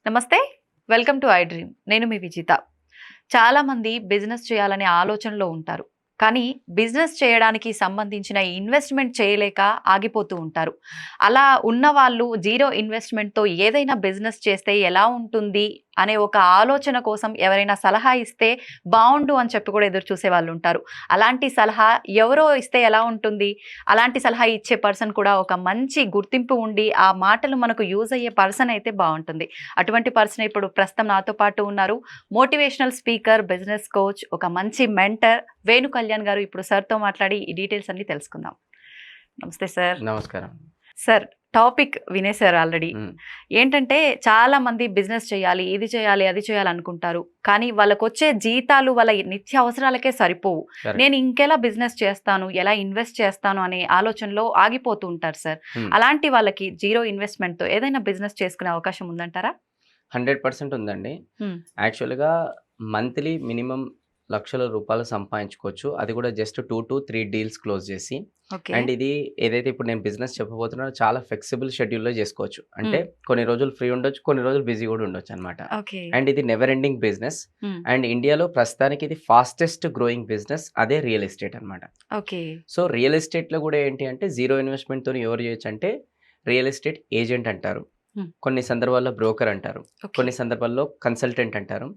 నమస్తే. Welcome to I dream. నేను మీ విజిత. చాలామంది బిజినెస్ చేయాలనే ఆలోచనలో ఉంటారు. కానీ బిజినెస్ చేయడానికి సంబంధించిన ఇన్వెస్ట్‌మెంట్ చేయలేక ఆగిపోతూ ఉంటారు. అలా ఉన్నవాళ్ళు జీరో ఇన్వెస్ట్‌మెంట్‌తో ఏదైనా బిజినెస్ చేస్తే ఎలా ఉంటుంది అనే ఒక ఆలోచన కోసం ఎవరైనా సలహా ఇస్తే బావుండు అని చెప్పి కూడా ఎదురు చూసేవాళ్ళుంటారు. అలాంటి సలహా ఎవరో ఇస్తే ఎలా ఉంటుంది? అలాంటి సలహా ఇచ్చే పర్సన్ కూడా ఒక మంచి గుర్తింపు ఉండి, ఆ మాటలు మనకు యూజ్ అయ్యే పర్సన్ అయితే బావుంటుంది. అటువంటి పర్సన్ ఇప్పుడు ప్రస్తుతం నాతో పాటు ఉన్నారు. మోటివేషనల్ స్పీకర్, బిజినెస్ కోచ్, ఒక మంచి మెంటర్ వేణు కళ్యాణ్ గారు. ఇప్పుడు సార్‌తో మాట్లాడి ఈ డీటెయిల్స్ అన్నీ తెలుసుకుందాం. నమస్తే సార్. నమస్కారం. సార్, టాపిక్ వినేసారు ఆల్రెడీ. హ్మ్. ఏంటంటే చాలా మంది బిజినెస్ చేయాలి, ఇది చేయాలి, అది చేయాలి అనుకుంటారు. కానీ వాళ్ళకొచ్చే జీతాలు వాళ్ళ నిత్య అవసరాలకే సరిపోవు. కరెక్ట్. నేను ఇంకెలా బిజినెస్ చేస్తాను, ఎలా ఇన్వెస్ట్ చేస్తాను అనే ఆలోచనలో ఆగిపోతూ ఉంటారు సార్. హ్మ్. అలాంటి వాళ్ళకి జీరో ఇన్వెస్ట్‌మెంట్‌తో ఏదైనా బిజినెస్ చేసుకునే అవకాశం ఉందంటారా? 100% ఉందండి. హ్మ్. యాక్చువల్‌గా మంత్లీ మినిమమ్ లక్షల రూపాయలు సంపాదించుకోవచ్చు. అది కూడా జస్ట్ 2-3 డీల్స్ క్లోజ్ చేసి. ఓకే. అండ్ ఇది ఏదైతే ఇప్పుడు నేను బిజినెస్ చెప్పబోతున్నానో చాలా ఫ్లెక్సిబుల్ షెడ్యూల్‌లో చేసుకోవచ్చు. అంటే హ్మ్. కొన్ని రోజులు ఫ్రీ ఉండొచ్చు, కొన్ని రోజులు బిజీ కూడా ఉండొచ్చనమాట. ఓకే. అండ్ ఇది నెవర్ ఎండింగ్ బిజినెస్. హ్మ్. అండ్ ఇండియాలో ప్రస్తుతానికి ఇది ఫాస్టెస్ట్ గ్రోయింగ్ బిజినెస్ అదే రియల్ ఎస్టేట్ అనమాట. ఓకే. సో, రియల్ ఎస్టేట్‌లో కూడా ఏంటి అంటే జీరో ఇన్వెస్ట్‌మెంట్‌తోని ఎవరు చేయొచ్చంటే రియల్ ఎస్టేట్ ఏజెంట్ అంటారు. హ్మ్. కొన్ని సందర్భాల్లో బ్రోకర్ అంటారు. ఓకే. కొన్ని సందర్భాల్లో కన్సల్టెంట్ అంటారు.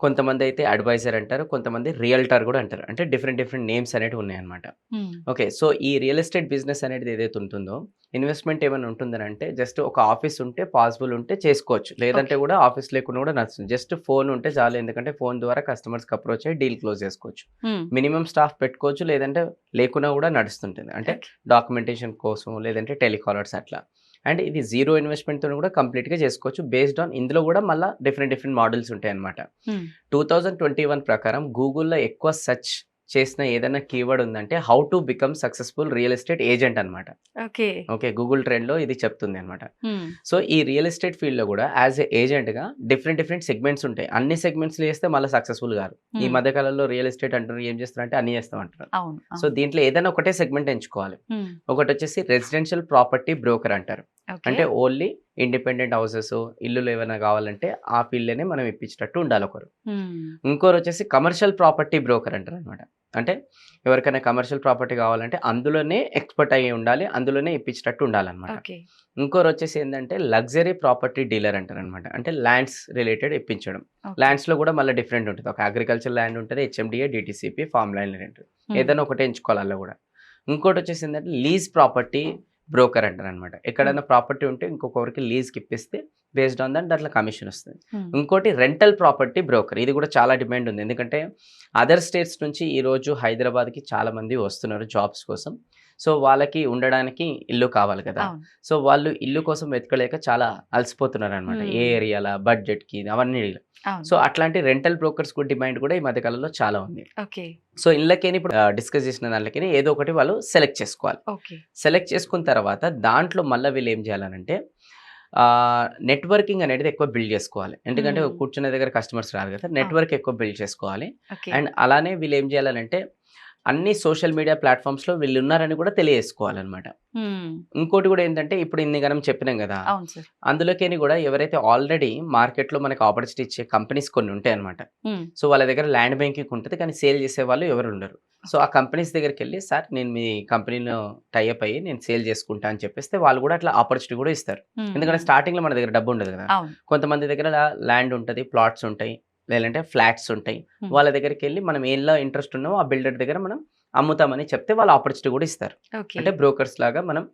కొంతమందైతే అడ్వైజర్ అంటారు. కొంతమంది రియల్టర్ గూడా అంటారు. అంటే డిఫరెంట్ డిఫరెంట్ నేమ్స్ అనేటివి ఉన్నాయన్నమాట. హ్మ్. ఓకే. సో, ఈ రియల్ ఎస్టేట్ బిజినెస్ అనేది ఏదైతే ఉంటుందో, ఇన్వెస్ట్‌మెంట్ ఏమైనా ఉంటుందనంటే జస్ట్ ఒక ఆఫీస్ ఉంటే పాసిబుల్ ఉంటే చేసుకోవచ్చు. లేదంటే ఓకే. గూడా ఆఫీస్ లేకుండా గూడా నడుస్తుంది. జస్ట్ ఫోన్ ఉంటే చాలు. ఎందుకంటే ఫోన్ ద్వారా కస్టమర్స్‌కి అప్రోచ్ అయ్యి డీల్ క్లోజ్ చేసుకోవచ్చు. హ్మ్. మినిమమ్ స్టాఫ్ పెట్టుకోవచ్చు. లేదంటే లేకున్నా గూడా నడుస్తుంటుంది. అంటే ఓకే. డాక్యుమెంటేషన్ కోసం లేదంటే టెలికాలర్స్ అట్లా. అండ్ ఇది జీరో ఇన్వెస్ట్‌మెంట్‌తోని గూడా కంప్లీట్‌గా చేసుకోవచ్చు. బేస్డ్ ఆన్ ఇందులో గూడా మళ్ళా డిఫరెంట్ డిఫరెంట్ మోడల్స్ ఉంటాయన్నమాట. హ్మ్. 2021 ప్రకారం గూగుల్‌లో ఎక్కువ సెర్చ్ చేసిన ఏదైనా కీవర్డ్ ఉందంటే how to become successful real estate agent అనమాట. ఓకే. ఓకే. గూగుల్ ట్రెండ్‌లో ఇది చెప్తుంది అనమాట. హ్మ్. సో, ఈ రియల్ ఎస్టేట్ ఫీల్డ్‌లో గూడా యాస్ ఎ ఏజెంట్‌గా డిఫరెంట్ డిఫరెంట్ సెగ్మెంట్స్ ఉంటాయి. అన్ని సెగ్మెంట్స్‌లో చేస్తే మళ్ళా సక్సెస్‌ఫుల్ గారు. ఈ హ్మ్. మధ్య కాలంలో రియల్ ఎస్టేట్ అంటున్నారు. ఏం చేస్తారంటే అన్నీ చేస్తాం అంటున్నారు. అవును. సో, అవును. దీంట్లో ఏదైనా ఒకటే సెగ్మెంట్ ఎంచుకోవాలి. హ్మ్. ఒకటొచ్చేసి రెసిడెన్షియల్ ప్రాపర్టీ బ్రోకర్ అంటారు. ఓకే. అంటే ఓన్లీ ఇండిపెండెంట్ హౌసెస్, ఇల్లులు ఏమైనా కావాలంటే ఆ ఫీల్డ్‌లోనే మనం ఇప్పించేటట్టు ఉండాలొకరు. హ్మ్. ఇంకోరొచ్చేసి కమర్షియల్ ప్రాపర్టీ బ్రోకర్ అంటారనమాట. అంటే ఎవరికైనా కమర్షియల్ ప్రాపర్టీ కావాలంటే అందులోనే ఎక్స్‌పర్ట్ అయ్యి ఉండాలి. అందులోనే ఇప్పించేటట్టు ఉండాలనమాట. ఓకే. ఇంకోరొచ్చేసి ఏందంటే లగ్జరీ ప్రాపర్టీ డీలర్ అంటారనమాట. అంటే ల్యాండ్స్ రిలేటెడ్ ఇప్పించడం. ఓకే. ల్యాండ్స్‌లో కూడా మళ్ళీ డిఫరెంట్ ఉంటది. ఒక అగ్రికల్చర్ ల్యాండ్ ఉంటది. హెచ్ఎండిఏ, డీటీసీపీ, ఫార్మ్ ల్యాండ్ ఉంటది. హ్మ్. ఏదైనా ఒకటే ఎంచుకోవాలి అందులో కూడా. ఇంకోటొచ్చేసి ఏందంటే లీజ్ ప్రాపర్టీ బ్రోకర్ అంటారనమాట. హ్మ్. ఎక్కడైనా ప్రాపర్టీ ఉంటే ఇంకొకరికి లీజ్‌కి ఇప్పిస్తే బేస్డ్ ఆన్ దట్ దాంట్లో కమిషన్ వస్తది. హ్మ్. ఇంకోటి రెంటల్ ప్రాపర్టీ బ్రోకర్. ఇది కూడా చాలా డిమాండ్ ఉంది. ఎందుకంటే అదర్ స్టేట్స్ నుంచి ఈరోజు హైదరాబాద్‌కి చాలామంది వస్తున్నారు జాబ్స్ కోసం. సో, వాళ్ళకి ఉండడానికి ఇల్లు కావాలి కదా! అవును. సో, వాళ్ళు ఇల్లు కోసం వెతకలేక చాలా అలసిపోతున్నారనమాట. ఏ హ్మ్. ఏరియాల, బడ్జెట్‌కి అవన్నీ. అవును. సో, అట్లాంటి రెంటల్ బ్రోకర్స్ కూడా డిమాండ్ కూడా ఈ మధ్య కాలంలో చాలా ఉంది. ఓకే. సో, ఇళ్ళకేని ఇప్పుడు డిస్కస్ చేసిన దాంట్లకేని ఏదో ఒకటి వాళ్ళు సెలెక్ట్ చేసుకోవాలి. ఓకే. సెలెక్ట్ చేసుకున్న తర్వాత దాంట్లో మళ్ళా వీళ్ళేం జేయాలనంటే నెట్వర్కింగ్ అనేటిది ఎక్కువ బిల్డ్ జేసుకోవాలి. ఎందుకంటే హ్మ్. కూర్చునే దగ్గర కస్టమర్స్ రారు గదా! అవును. నెట్వర్క్ ఎక్కువ బిల్డ్ చేసుకోవాలి. ఓకే. అండ్ అలానే వీళ్ళేం జేయాలనంటే అన్ని సోషల్ మీడియా ప్లాట్‌ఫార్మ్స్‌లో వీళ్ళున్నారని కూడా తెలియజేసుకోవాలనమాట. హ్మ్. ఇంకోటి గూడా ఏంటంటే ఇప్పుడు ఇన్ని గనం చెప్పినాం గదా! అవును సార్. అందులోకేని గూడా ఎవరైతే ఆల్రెడీ మార్కెట్‌లో మనకు ఆపర్చునిటీ ఇచ్చే కంపెనీస్ కొన్ని ఉంటాయన్నమాట. హ్మ్. సో, వాళ్ళ దగ్గర ల్యాండ్ బ్యాంకింగ్ ఉంటది. కానీ సేల్ చేసేవాళ్ళు ఎవరు ఉండరు. So, okay. ఆ కంపెనీస్ దగ్గరికెళ్ళి సార్ నేను మీ కంపెనీలో టై అప్ అయ్యి నేను సేల్ చేసుకుంటా అని చెప్పేస్తే వాళ్ళు గూడా అట్లా ఆపర్చునిటీ గూడా ఇస్తారు. హ్మ్. ఎందుకంటే హ్మ్. స్టార్టింగ్‌లో మన దగ్గర డబ్బు ఉండదు గదా! అవును. కొంతమంది దగ్గర ల్యాండ్ ఉంటది, ప్లాట్స్ ఉంటాయి. లేదంటే ఫ్లాట్స్ ఉంటాయి. హ్మ్. వాళ్ళ దగ్గరికెళ్ళి మనం ఏంలో ఇంట్రెస్ట్ ఉన్నామో ఆ బిల్డర్ దగ్గర మనం అమ్ముతామని చెప్తే వాళ్ళు ఆపర్చునిటీ గూడా ఇస్తారు. ఓకే. అంటే బ్రోకర్స్ లాగా మనం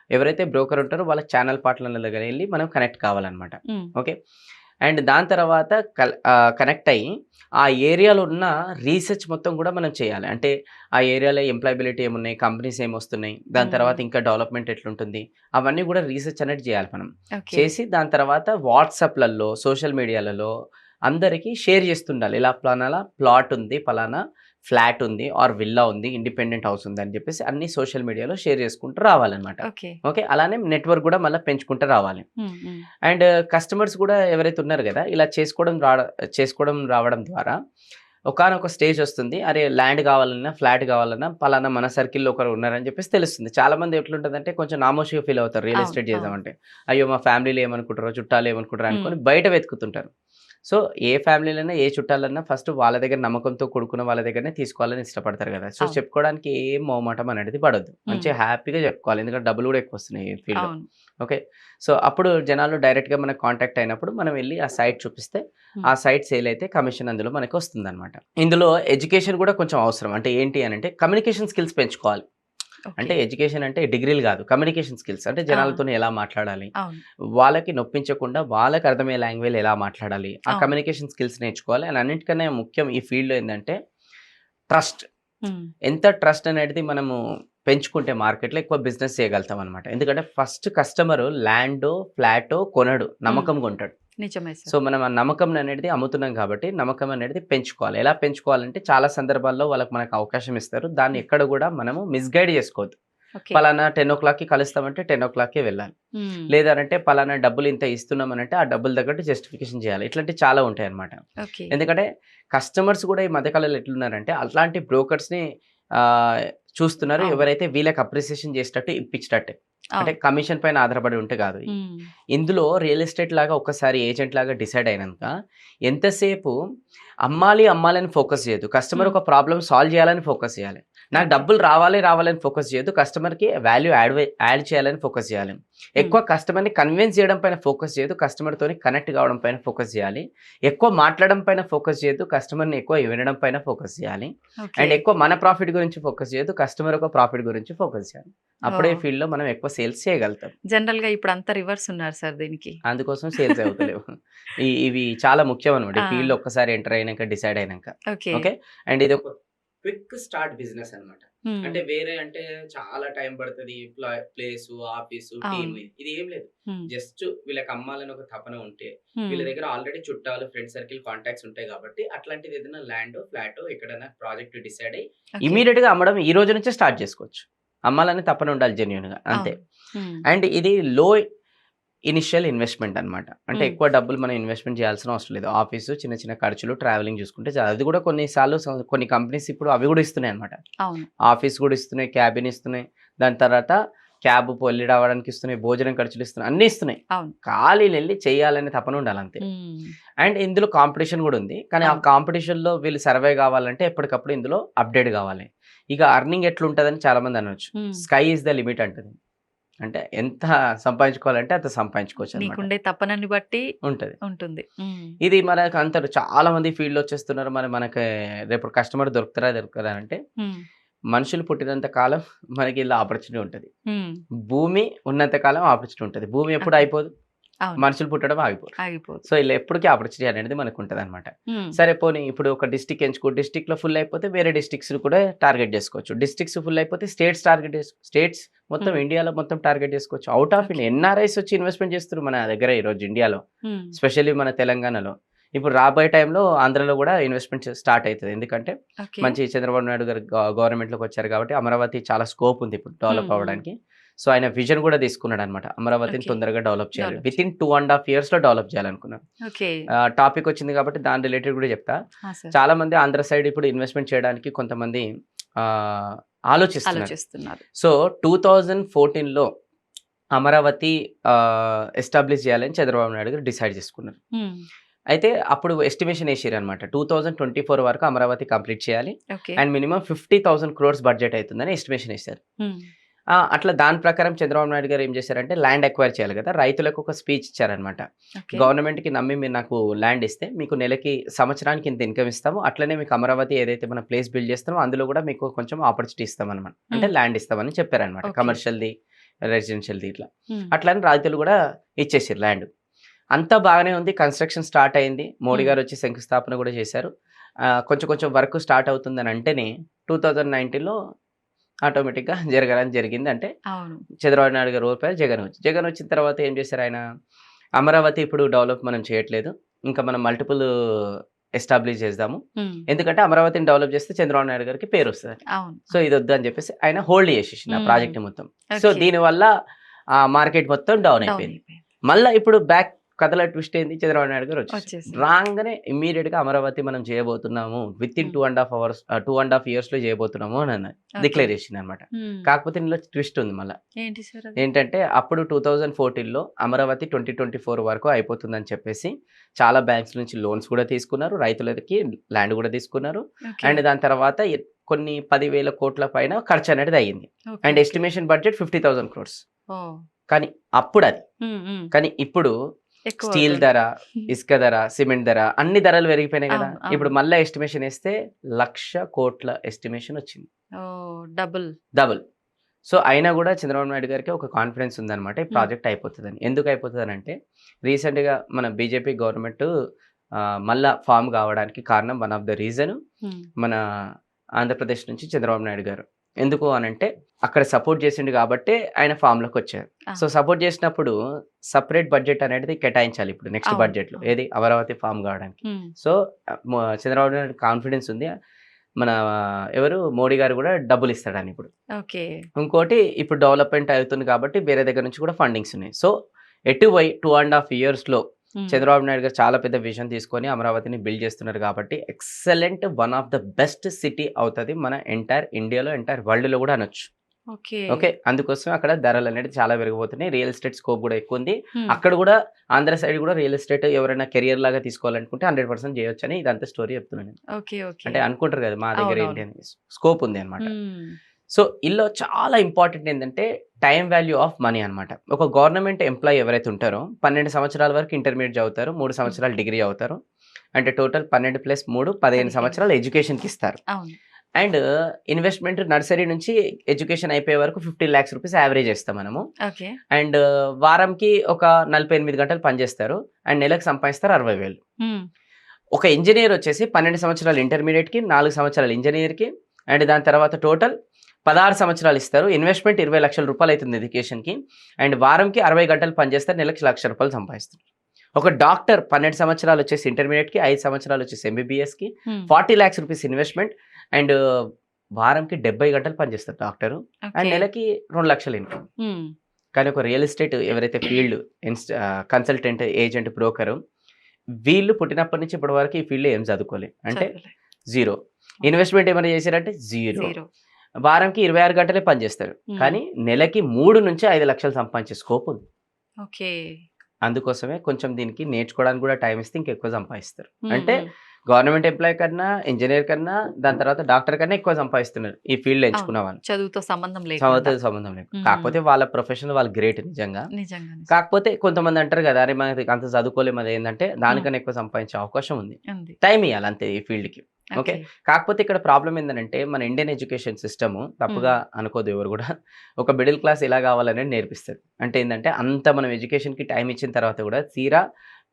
ఎవరైతే బ్రోకర్ ఉంటారో వాళ్ళ ఛానల్ పార్ట్నర్ల దగ్గర ఎళ్లి మనం కనెక్ట్ కావాలన్నమాట. హ్మ్. ఓకే. అండ్ దాని తర్వాత కనెక్ట్ అయ్యి ఆ ఏరియాలో ఉన్న రీసెర్చ్ మొత్తం గూడా మనం చేయాలి. అంటే ఆ ఏరియాలో ఎంప్లాయబిలిటీ ఏమున్నాయి? కంపెనీస్ ఏమొస్తున్నాయి? దాని హ్మ్. తర్వాత ఇంకా డెవలప్‌మెంట్ ఎట్లుంటుంది? అవన్నీ గూడా రీసెర్చ్ అనేది జేయాలి మనం. ఓకే. చేసి దాని తర్వాత వాట్సాప్‌లలో, సోషల్ మీడియాలలో అందరికి షేర్ చేస్తుండాలి. ఇలా పలానా ప్లాట్ ఉంది, పలానా ఫ్లాట్ ఉంది ఆర్ విల్లా ఉంది, ఇండిపెండెంట్ హౌస్ ఉంది అని చెప్పేసి అన్ని సోషల్ మీడియాలో షేర్ చేసుకుంటూ రావాలన్నమాట. ఓకే. ఓకే. అలానే నెట్వర్క్ గూడా మళ్ళా పెంచుకుంటూ రావాలి. హ్మ్. హ్మ్. అండ్ కస్టమర్స్ గూడా ఎవరైతే ఉన్నారో గదా! ఇలా చేసుకోవడం రావడం ద్వారా ఒకానొక స్టేజ్ వస్తుంది. అరే ల్యాండ్ కావాలన్నా, ఫ్లాట్ కావాలన్నా పలానా మన సర్కిల్‌లో ఒకరు ఉన్నారని చెప్పేసి తెలుస్తుంది. చాలామంది ఎట్లుంటదంటే కొంచెం నామోషీగా ఫీల్ అవుతారు రియల్ అవును. ఎస్టేట్ అవును. చేద్దామంటే. అయ్యో! మా ఫ్యామిలీలో ఏమనుకుంటారో, చుట్టాలు ఏమనుకుంటారో హ్మ్. అనుకోని బయట వెతుకుతుంటారు. సో, ఏ ఫ్యామిలీలైనా, ఏ చుట్టాలన్నా ఫస్ట్ వాళ్ళ దగ్గర నమ్మకంతో కూడుకున్న వాళ్ళ దగ్గరనే తీసుకోవాలని ఇష్టపడతారు కదా! సో, అవును. చెప్పుకోవడానికి ఏం మొహమాటం అనేది పడొద్దు. హ్మ్. మంచిగా హ్యాపీగా చెప్పుకోవాలి. ఎందుకంటే డబ్బులు కూడా ఎక్కువొస్తున్నాయి ఈ ఫీల్డ్‌లో. అవును. ఓకే. సో, అప్పుడు జనాలు డైరెక్ట్‌గా మనకు కాంటాక్ట్ అయినప్పుడు మనం వెళ్లి ఆ సైట్ చూపిస్తే, హ్మ్. ఆ సైట్ సేల్ అయితే కమిషన్ అందులో మనకొస్తుందనమాట. ఇందులో ఎడ్యుకేషన్ కూడా కొంచెం అవసరం. అంటే ఏంటి అనంటే కమ్యూనికేషన్ స్కిల్స్ పెంచుకోవాలి. ఓకే. అంటే ఎడ్యుకేషన్ అంటే డిగ్రీలు గాదు. Communication skills. అంటే ఆ! జనాలతోని ఎలా మాట్లాడాలి? అవును. వాళ్ళకి నొప్పించకుండా వాళ్ళకి అర్థమయ్యే లాంగ్వేజ్‌లో ఎలా మాట్లాడాలి? ఆ అవును. కమ్యూనికేషన్ స్కిల్స్ నేర్చుకోవాలి. అండ్ అన్నిటికన్నా ముఖ్యం ఈ ఫీల్డ్‌లో ఏందంటే ట్రస్ట్. హ్మ్. ఎంత ట్రస్ట్ అనేది మనము పెంచుకుంటే మార్కెట్‌లో ఎక్కువ బిజినెస్ చేయగలుగుతాం అనమాట. ఎందుకంటే ఫస్ట్ కస్టమరు ల్యాండో, ఫ్లాటో కొనడు. హ్మ్. నమ్మకంగా కొంటాడు. నిజమే సో, సార్. మనం ఆ నమ్మకం అనేది అమ్ముతున్నాం కాబట్టి, నమ్మకం అనేది పెంచుకోవాలి. ఎలా పెంచుకోవాలంటే చాలా సందర్భాల్లో మనకు అవకాశం ఇస్తారు. దాన్ని హ్మ్. ఎక్కడ గూడా మనము మిస్‌గైడ్ చేసుకోవద్దు. ఓకే. పలానా 10:00కి కలుస్తామంటే 10:00కే వెళ్ళాలి. హ్మ్. లేదనంటే పలానా డబ్బులు ఇంత ఇస్తున్నామనంటే ఆ డబ్బుల తగ్గట్టు జస్టిఫికేషన్ చేయాలి. ఇట్లాంటివి చాలా ఉంటాయన్నమాట. ఓకే. ఎందుకంటే కస్టమర్స్ కూడా ఈ మధ్య కాలంలో ఎట్లున్నారంటే అట్లాంటి బ్రోకర్స్‌ని ఆహ్, చూస్తున్నారు. అవును. ఎవరైతే వీళ్ళకి అప్రిసియేషన్ చేసేటట్టు ఇప్పించేటట్టే. అంటే అవును. కమిషన్ పైన ఆధారపడి ఉంటే కాదు. హ్మ్. ఇందులో రియల్ ఎస్టేట్ లాగా ఒక్కసారి ఏజెంట్ లాగా డిసైడ్ అయినంక ఎంతసేపు అమ్మాలి, అమ్మాలని ఫోకస్ చేయొద్దు. కస్టమర్ హ్మ్. ఒక ప్రాబ్లమ్ సాల్వ్ చేయాలని ఫోకస్ చేయాలి. నాకు ఓకే. డబ్బులు రావాలి, రావాలని ఫోకస్ చేయొద్దు. కస్టమర్‌కి వాల్యూ యాడ్ చేయాలని ఫోకస్ చేయాలి. హ్మ్. ఎక్కువ కస్టమర్‌ని కన్విన్స్ చేయడం పైన ఫోకస్ చేయొద్దు. కస్టమర్‌తోని కనెక్ట్ కావడం పైన ఫోకస్ చేయాలి. ఎక్కువ మాట్లాడడం పైన ఫోకస్ చేయొద్దు. కస్టమర్‌ని ఎక్కువ వినడం పైన ఫోకస్ చేయాలి. ఓకే. అండ్ ఎక్కువ మన ప్రాఫిట్ గురించి ఫోకస్ చేయొద్దు. కస్టమర్ యొక్క ప్రాఫిట్ గురించి ఫోకస్ చేయాలి. అప్పుడే ఓహ్! ఫీల్డ్‌లో మనం ఎక్కువ సేల్స్ చేయగలుగుతాం. జనరల్‌గా ఇప్పుడంతా రివర్స్ ఉన్నారు సార్ దీనికి. అందుకోసం సేల్స్ అవుతలేవు. ఇవి చాలా ముఖ్యం అనమాట. ఈ ఆ! ఫీల్డ్‌లో ఒక్కసారి ఎంటర్ అయినంక, డిసైడ్ అయినంక. ఓకే. ఓకే. అండ్ ఇదొక క్విక్ స్టార్ట్ బిజినెస్ అనమాట. హ్మ్. అంటే వేరే అంటే చాలా టైం పడతది. ప్లేసు, ఆఫీసు, అవును. టీమ్ ఇది ఏం లేదు. హ్మ్. జస్ట్ వీళ్ళకి అమ్మాలని ఒక తపన ఉంటే, వీళ్ళ హ్మ్. దగ్గర ఆల్రెడీ చుట్టాలు, ఫ్రెండ్ సర్కిల్ కాంటాక్ట్స్ ఉంటాయి కాబట్టి, అట్లాంటిది ఏదైనా ల్యాండో, ఫ్లాటో ఎక్కడైనా ప్రాజెక్ట్ డిసైడ్ అయ్యి ఓకే. ఇమ్మీడియేట్‌గా అమ్మడం ఈ రోజు నుంచే స్టార్ట్ చేసుకోవచ్చు. అమ్మాలని తపన ఉండాలి జెన్యూన్‌గా అంతే. అవును. హ్మ్. అండ్ ఇది లో ఇనిషియల్ ఇన్వెస్ట్‌మెంట్ అనమాట. అంటే హ్మ్. ఎక్కువ డబ్బులు మనం ఇన్వెస్ట్‌మెంట్ చేయాల్సిన అవసరం లేదు. ఆఫీసు, చిన్న చిన్న ఖర్చులు, ట్రావెలింగ్ చూసుకుంటే చాలు. అది కూడా కొన్ని సార్లు కొన్ని కంపెనీస్ ఇప్పుడు అవి కూడా ఇస్తున్నాయన్నమాట. అవును. ఆఫీస్ కూడా ఇస్తున్నాయి, క్యాబిన్ ఇస్తున్నాయి. దాని తర్వాత క్యాబ్ వెళ్లి రావడానికి ఇస్తున్నాయి, భోజనం ఖర్చులు ఇస్తున్నాయి, అన్నీ ఇస్తున్నాయి. అవును. ఖాళీలెళ్లి చేయాలనే తపన ఉండాలి అంతే. హ్మ్. అండ్ ఇందులో కాంపిటీషన్ కూడా ఉంది. కానీ ఆ అవును. కాంపిటీషన్‌లో వీళ్ళు సర్వైవ్ కావాలంటే ఎప్పటికప్పుడు ఇందులో అప్‌డేట్ కావాలి. ఇక ఎర్నింగ్ ఎట్లుంటదని చాలామంది అనొచ్చు. హ్మ్. స్కై ఈస్ ద లిమిట్ అంటది. అంటే ఎంత సంపాదించుకోవాలంటే అంత సంపాదించుకోవచ్చనమాట. నీకుండే తపనని బట్టి ఉంటది. ఉంటుంది. హ్మ్. ఇది మనకు అంటారు చాలా మంది ఫీల్డ్‌లో వచ్చేస్తున్నారు. మనకి రేపు కస్టమర్ దొరుకుతారా? దొరకరా? అంటే హ్మ్. మనుషులు పుట్టినంత కాలం మనకి ఇలా ఆపర్చునిటీ ఉంటది. హ్మ్. భూమి ఉన్నంత కాలం ఆపర్చునిటీ ఉంటది. భూమి ఎప్పుడు ఓకే. అయిపోదు. అవును. మనుషులు పుట్టడం ఆగిపోరు. ఆగిపోదు. సో, ఇలా ఎప్పటికి ఆపర్చునిటీ అనేది మనకుంటదనమాట. హ్మ్. సరే పోనీ ఇప్పుడు ఒక డిస్ట్రిక్ట్ ఎంచుకో. డిస్ట్రిక్ట్‌లో ఫుల్ అయిపోతే వేరే డిస్ట్రిక్ట్స్‌ని కూడా టార్గెట్ చేసుకోవచ్చు. డిస్ట్రిక్ట్స్ ఫుల్ అయిపోతే స్టేట్స్ మొత్తం హ్మ్. ఇండియాలో మొత్తం టార్గెట్ చేసుకోవచ్చు. Out of okay. India NRIs వచ్చి ఇన్వెస్ట్‌మెంట్ చేస్తున్నారు మన దగ్గర ఈరోజు ఇండియాలో. హ్మ్. ఎస్పెషల్లీ మన తెలంగాణలో. ఇప్పుడు రాబోయే టైంలో ఆంధ్రాలో కూడా ఇన్వెస్ట్‌మెంట్ స్టార్ట్ అయితది. ఎందుకంటే ఓకే. మంచి చంద్రబాబు నాయుడు గారు గవర్నమెంట్‌లోకి వచ్చారు కాబట్టి అమరావతి చాలా స్కోప్ ఉంది ఇప్పుడు హ్మ్. డెవలప్ హ్మ్. అవ్వడానికి. సో, ఆయన విజన్ కూడా తీసుకున్నాడనమాట. అమరావతిని ఓకే. తొందరగా డెవలప్ చేయాలి. డెవలప్ వితిన్ చేయాలి. 2½ ఇయర్స్‌లో డెవలప్ చేయాలనుకున్నారు. ఓకే. టాపిక్ వచ్చింది కాబట్టి దాని రిలేటెడ్ కూడా చెప్తా. ఆ! సార్. చాలామంది ఆంధ్ర సైడ్ ఇప్పుడు ఇన్వెస్ట్‌మెంట్ చేయడానికి కొంతమంది ఆహ్, ఆలోచిస్తున్నారు. ఆలోచిస్తున్నారు. సో, 2014లో అమరావతి ఎస్టాబ్లిష్ చేయాలని చంద్రబాబు నాయుడు గారు డిసైడ్ చేసుకున్నారు. హ్మ్. అయితే అప్పుడు ఎస్టిమేషన్ ఏసిర్రనమాట. 2024 వరకు అమరావతి కంప్లీట్ చేయాలి. Okay. And minimum 50,000 crores budget అయితుందని ఎస్టిమేషన్ ఏసారు. హ్మ్. అట్లా దాని ప్రకారం చంద్రబాబు నాయుడు గారు ఏం చేశారంటే ల్యాండ్ అక్వైర్ చేయాలి కదా! రైతులకు ఒక స్పీచ్ ఇచ్చారనమాట. ఓకే. గవర్నమెంట్‌కి నమ్మి మీరు నాకు ల్యాండ్ ఇస్తే మీకు నెలకి సంవత్సరానికి ఇంత ఇన్‌కమ్ ఇస్తాము. అట్లనే మీకు అమరావతి ఏదైతే మనం ప్లేస్ బిల్డ్ చేస్తామో అందులో కూడా మీకు కొంచెం ఆపర్చునిటీ ఇస్తామనమాట. అంటే హ్మ్. ల్యాండ్ ఇస్తామని చెప్పారనమాట. ఓకే. కమర్షియల్‌ది, రెసిడెన్షియల్‌ది ఇట్లా. హ్మ్. అట్లని రైతులు కూడా ఇచ్చేసిర్రు ల్యాండ్. అంతా బాగానే ఉంది. కన్‌స్ట్రక్షన్ స్టార్ట్ అయింది. మోడీ హ్మ్. గారొచ్చి శంకుస్థాపన కూడా చేశారు. కొంచెం కొంచెం వర్క్ స్టార్ట్ అవుతుందని అంటేనే 2019లో ఆటోమేటిక్‌గా జరగాలని జరిగింది. అంటే అవును. చంద్రబాబు నాయుడు గారు ఓడిపోయారు. జగన్ వచ్చిన తర్వాత ఏం చేశారాయన, అమరావతి ఇప్పుడు డెవలప్ మనం చేయట్లేదు. ఇంకా మనం మల్టిపుల్ ఎస్టాబ్లిష్ చేద్దాము. హ్మ్. ఎందుకంటే అమరావతిని డెవలప్ చేస్తే చంద్రబాబు నాయుడు గారికి పేరొస్తదని. అవును. సో, ఇదొద్దు అని చెప్పేసి ఆయన హోల్డ్ చేసేసిండు ఆ హ్మ్. ప్రాజెక్ట్‌ని మొత్తం. So, okay. దీనివల్ల ఆ మార్కెట్ మొత్తం డౌన్ డౌన్ అయిపోయింది. అయిపోయింది. మళ్ళా ఇప్పుడు బ్యాక్ కథల ట్విస్ట్ ఏంది, చంద్రబాబు నాయుడు గారు వచ్చేసారు. వచ్చేసి రాగానే ఇమ్మీడియట్ గా అమరావతి మనం చేయబోతున్నాము, విత్ ఇన్ 2.5 hours 2.5 years లో చేయబోతున్నాము అని అన్నారు, డిక్లరేషన్ అనమాట. కాకపోతే ఇందులో ట్విస్ట్ ఉంది మళ్ళీ. ఏంటి సార్ అది? ఏంటంటే అప్పుడు 2014లో అమరావతి 2024 వరకు అయిపోతుందని చెప్పేసి చాలా బ్యాంక్స్ నుంచి లోన్స్ కూడా తీసుకున్నారు, రైతులకి ల్యాండ్ కూడా తీసుకున్నారు. ఓకే. అండ్ దాని తర్వాత కొన్ని 10,000 కోట్ల పైన ఖర్చు అనేది అయ్యింది. Okay, and okay. Estimation budget 50,000 crores. ఓ. కానీ అప్పుడు అది, ఉమ్, ఉమ్. కానీ ఇప్పుడు ఎక్కువ స్టీల్ అవుతుంది. ధర, ఇసుక ధర, సిమెంట్ ధర అన్ని ధరలు పెరిగిపోయినాయి కదా. అవును, అవును. ఇప్పుడు మళ్ళీ ఎస్టిమేషన్ వేస్తే 1,00,000 కోట్ల ఎస్టిమేషన్ వచ్చింది, ఓ, డబుల్. డబుల్. సో అయినా కూడా చంద్రబాబు నాయుడు గారికి ఒక కాన్ఫిడెన్స్ ఉందన్నమాట, ఈ ప్రాజెక్ట్ అయిపోతుందని. ఎందుకు అయిపోతుంది అంటే రీసెంట్గా మన బీజేపీ గవర్నమెంట్ మళ్ళా ఫామ్ కావడానికి కారణం, వన్ ఆఫ్ ద రీజన్ మన ఆంధ్రప్రదేశ్ నుంచి చంద్రబాబు నాయుడు గారు. ఎందుకు అనంటే అక్కడ సపోర్ట్ చేసిండు కాబట్టి ఆయన ఫామ్లోకి వచ్చారు. ఆ. సో సపోర్ట్ చేసినప్పుడు సపరేట్ బడ్జెట్ అనేది కేటాయించాలి ఇప్పుడు నెక్స్ట్ అవును, బడ్జెట్లో, అవును. ఏది అమరావతి ఫామ్ కావడానికి. సో చంద్రబాబు నాయుడు కాన్ఫిడెన్స్ ఉంది, మన ఎవరు మోడీ గారు కూడా డబ్బులు ఇస్తాడని ఇప్పుడు. ఓకే. ఇంకోటి ఇప్పుడు డెవలప్మెంట్ అవుతుంది కాబట్టి వేరే దగ్గర నుంచి కూడా ఫండింగ్స్ ఉన్నాయి. సో ఎటువై 2.5 yearsలో చంద్రబాబు నాయుడు గారు చాలా పెద్ద విజన్ తీసుకొని అమరావతిని బిల్డ్ చేస్తున్నారు కాబట్టి excellent, one of the best city అవుతుంది మన ఎంటైర్ ఇండియాలో, ఎంటైర్ వరల్డ్లో కూడా అనొచ్చు. ఓకే. ఓకే, అందుకోసం అక్కడ ధరలు అనేది చాలా పెరిగిపోతున్నాయి, రియల్ ఎస్టేట్ స్కోప్ కూడా ఎక్కువ ఉంది. అక్కడ కూడా ఆంధ్ర సైడ్ కూడా రియల్ ఎస్టేట్ ఎవరైనా కెరియర్ లాగా తీసుకోవాలనుకుంటే 100% చేయొచ్చు అని ఇదంతా స్టోరీ చెప్తున్నాను. Okay, okay. అంటే అనుకుంటారు కదా మా దగ్గర అవునవును. ఏంటి అని, స్కోప్ ఉంది అనమాట. సో ఇందులో చాలా ఇంపార్టెంట్ ఏంటంటే టైం వాల్యూ ఆఫ్ మనీ అనమాట. ఒక గవర్నమెంట్ ఎంప్లాయీ ఎవరైతే ఉంటారో 12 సంవత్సరాల వరకు ఇంటర్మీడియట్ చదువుతారు, 3 సంవత్సరాలు డిగ్రీ అవుతారు, అంటే టోటల్ 12 + 3 15 సంవత్సరాలు ఎడ్యుకేషన్కి ఇస్తారు. అవును. అండ్ ఇన్వెస్ట్మెంట్ నర్సరీ నుంచి ఎడ్యుకేషన్ అయిపోయే వరకు 15 lakhs rupees యావరేజ్ చేస్తాం మనము. ఓకే. అండ్ వారంకి ఒక 48 గంటలు పనిచేస్తారు, అండ్ నెలకు సంపాదిస్తారు 60,000. ఒక ఇంజనీర్ వచ్చేసి 12 సంవత్సరాలు ఇంటర్మీడియట్కి, 4 సంవత్సరాలు ఇంజనీర్కి, అండ్ దాని తర్వాత టోటల్ 16 సంవత్సరాలు ఇస్తారు. ఇన్వెస్ట్మెంట్ 20 లక్షల రూపాయలు అవుతుంది ఎడ్యుకేషన్కి, అండ్ వారంకి 60 గంటలు పనిచేస్తారు, నెలకు 1,00,000 రూపాయలు సంపాదిస్తారు. ఒక డాక్టర్ 12 సంవత్సరాలు వచ్చేసి ఇంటర్మీడియట్కి, 5 సంవత్సరాలు వచ్చేసి ఎంబీబీఎస్కి, 40 lakhs rupees ఇన్వెస్ట్మెంట్, అండ్ వారంకి 70 గంటలు పనిచేస్తారు డాక్టరు, అండ్ నెలకి 2 లక్షలు ఇన్కమ్. కానీ ఒక రియల్ ఎస్టేట్ ఎవరైతే ఫీల్డ్ కన్సల్టెంట్, ఏజెంట్, బ్రోకరు, వీళ్ళు పుట్టినప్పటి నుంచి ఇప్పటి వరకు ఈ ఫీల్డ్ ఏం చదువుకోలేదు, అంటే జీరో. ఇన్వెస్ట్మెంట్ ఏమైనా చేశారంటే జీరో. వారంకి 26 గంటలే పనిచేస్తారు, కానీ నెలకి 3 నుంచి 5 లక్షలు సంపాదించే స్కోప్ ఉంది. ఓకే. అందుకోసమే కొంచెం దీనికి నేర్చుకోవడానికి కూడా టైం ఇస్తే ఇంకెక్కువ సంపాదిస్తారు. అంటే గవర్నమెంట్ ఎంప్లాయీ కన్నా, ఇంజనీర్ కన్నా, దాని తర్వాత డాక్టర్ కన్నా ఎక్కువ సంపాదిస్తున్నారు ఈ ఫీల్డ్ ఎంచుకున్న వాళ్ళు, చదువుతో సంబంధం లేదు. సంబంధం లేదు. కాకపోతే వాళ్ళ ప్రొఫెషన్ వాళ్ళు గ్రేట్ నిజంగా. నిజంగా. కాకపోతే కొంతమంది అంటారు కదా, అరే మనకి అంత చదువుకోలేము, అది ఏంటంటే దానికన్నా ఎక్కువ సంపాదించే అవకాశం ఉంది, టైం ఇవ్వాలి అంతే ఈ ఫీల్డ్కి. ఓకే, కాకపోతే ఇక్కడ ప్రాబ్లం ఏంటంటే మన ఇండియన్ ఎడ్యుకేషన్ సిస్టమ్, తప్పుగా అనుకోదు ఎవరు కూడా, ఒక మిడిల్ క్లాస్ ఎలా కావాలనేది నేర్పిస్తుంది. అంటే ఏంటంటే అంత మనం ఎడ్యుకేషన్కి టైం ఇచ్చిన తర్వాత కూడా తీరా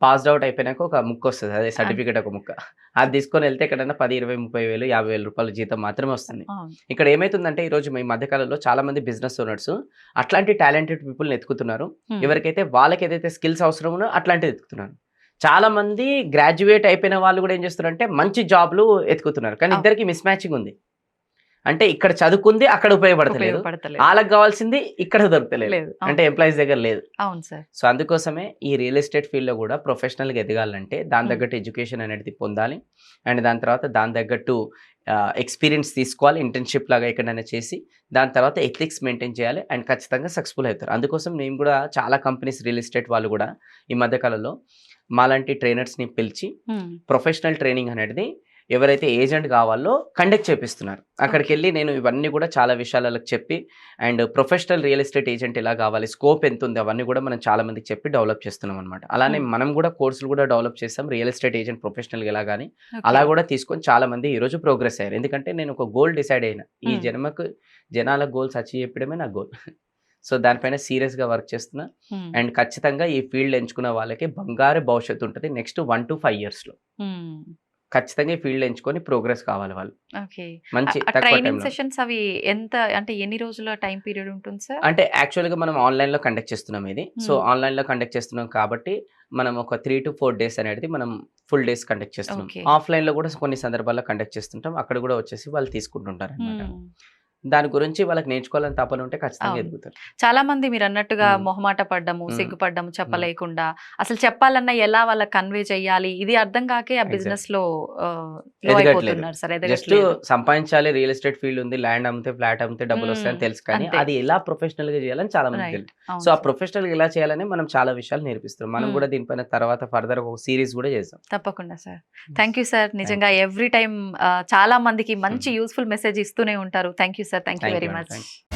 పాస్డ్ అవుట్ అయిపోయినాక ఒక ముక్క వస్తుంది, అదే సర్టిఫికేట్ ఒక ముక్క, అది తీసుకొని వెళ్తే ఎక్కడైనా 10, 20, 30 వేలు, 50,000 రూపాయల జీతం మాత్రమే వస్తుంది. ఇక్కడ ఏమైతుందంటే ఈరోజు ఈ మధ్యకాలంలో చాలా మంది బిజినెస్ ఓనర్స్ అట్లాంటి టాలెంటెడ్ పీపుల్ని ఎత్తుకుతున్నారు. ఎవరికైతే వాళ్ళకి ఏదైతే స్కిల్స్ అవసరమో అట్లాంటిది ఎత్తుకుతున్నారు. చాలా మంది గ్రాడ్యుయేట్ అయిపోయిన వాళ్ళు కూడా ఏం చేస్తున్నారంటే మంచి జాబ్లు ఎత్తుకుతున్నారు, కానీ ఇద్దరికి మిస్ మ్యాచింగ్ ఉంది. అంటే ఇక్కడ చదువుకుంది అక్కడ ఉపయోగపడతలేదు, వాళ్ళకి కావాల్సింది ఇక్కడ దొరకలేదు, అంటే ఎంప్లాయీస్ దగ్గర లేదు. అవును సార్. సో అందుకోసమే ఈ రియల్ ఎస్టేట్ ఫీల్డ్లో కూడా ప్రొఫెషనల్గా ఎదగాలంటే దాని తగ్గట్టు ఎడ్యుకేషన్ అనేది పొందాలి, అండ్ దాని తర్వాత దాని తగ్గట్టు ఎక్స్పీరియన్స్ తీసుకోవాలి, ఇంటర్న్షిప్ లాగా ఎక్కడైనా చేసి, దాని తర్వాత ఎథిక్స్ మెయింటైన్ చేయాలి, అండ్ ఖచ్చితంగా సక్సెస్ఫుల్ అవుతారు. అందుకోసం మేము కూడా చాలా కంపెనీస్, రియల్ ఎస్టేట్ వాళ్ళు కూడా ఈ మధ్యకాలంలో మాలాంటి ట్రైనర్స్ని పిలిచి ప్రొఫెషనల్ ట్రైనింగ్ అనేది ఎవరైతే ఏజెంట్ కావాలో కండక్ట్ చేపిస్తున్నారు. అక్కడికి వెళ్ళి నేను ఇవన్నీ కూడా చాలా విషయాలకు చెప్పి, and professional real estate agent ఎలా కావాలి, స్కోప్ ఎంత ఉంది, అవన్నీ కూడా మనం చాలా మందికి చెప్పి డెవలప్ చేస్తున్నాం అనమాట. అలానే మనం కూడా కోర్సులు కూడా డెవలప్ చేస్తాం, రియల్ ఎస్టేట్ ఏజెంట్ ప్రొఫెషనల్గా ఎలా కానీ అలా కూడా తీసుకొని చాలా మంది ఈరోజు ప్రోగ్రెస్ అయ్యారు. ఎందుకంటే నేను ఒక గోల్ డిసైడ్ అయినా, ఈ జనాల గోల్స్ అచీవ్ చేయడమే నా గోల్. సో దానిపైన సీరియస్గా వర్క్ చేస్తున్నా, అండ్ ఖచ్చితంగా ఈ ఫీల్డ్ ఎంచుకున్న వాళ్ళకి బంగారు భవిష్యత్తు ఉంటుంది నెక్స్ట్ 1 to 5 yearsలో. ఖచ్చితంగా ఈ ఫీల్డ్ ఎంచుకొని ప్రోగ్రెస్ కావాలి వాళ్ళు. మంచి ట్రైనింగ్ సెషన్స్ అవి ఎంత, అంటే ఎన్ని రోజుల టైం పీరియడ్ ఉంటుంది సార్? అంటే యాక్చువల్గా మనం ఆన్లైన్లో కండక్ట్ చేస్తున్నాం ఇది. సో ఆన్లైన్లో కండక్ట్ చేస్తున్నాం కాబట్టి మనం ఒక 3 to 4 days అనేది మనం ఫుల్ డేస్ కండక్ట్ చేస్తున్నాం. ఆఫ్లైన్లో కూడా కొన్ని సందర్భాల్లో కండక్ట్ చేస్తుంటాం, అక్కడ కూడా వచ్చేసి వాళ్ళు తీసుకుంటుంటారు అనమాట. దాని గురించి వాళ్ళకి నేర్చుకోవాలని తపన ఉంటే ఖచ్చితంగా అవును. ఎదుగుతారు. చాలా మంది మీరు అన్నట్టుగా మ్మ్. మొహమాట పడ్డము, మ్మ్. సిగ్గుపడ్డము, చెప్పలేకుండా అసలు చెప్పాలన్నా ఎలా వాళ్ళకి కన్వే చేయాలి ఇది అర్థం కాకే ఆ Exactly. బిజినెస్ లో లో ఎదగట్లేదు. అయిపోతున్నారు సార్, జస్ట్ ఎదగట్లేదు. సంపాదించాలి, రియల్ ఎస్టేట్ ఫీల్డ్ ఉంది, ల్యాండ్ అమ్మితే ఫ్లాట్ అమ్మితే డబ్బులు వస్తాయని తెలుసు, కానీ అంతే. అది ఎలా ప్రొఫెషనల్ గా చేయాలని చాలా మంది రైట్. తెలియదు. అవును సో ఆ సార్. ప్రొఫెషనల్ ఎలా చేయాలని మనం చాలా విషయాలు నేర్పిస్తాం. మనం మ్మ్. కూడా దీనిపైన తర్వాత ఫర్దర్ ఒక సిరీస్ కూడా చేస్తాం. తప్పకుండా sir. Thank you sir. Thank నిజంగా ఎవ్రీ టైం చాలా మందికి మంచి యూస్ఫుల్ మెసేజ్ ఇస్తూనే ఉంటారు. Thank you sir. Thank you thank very you much. అండి.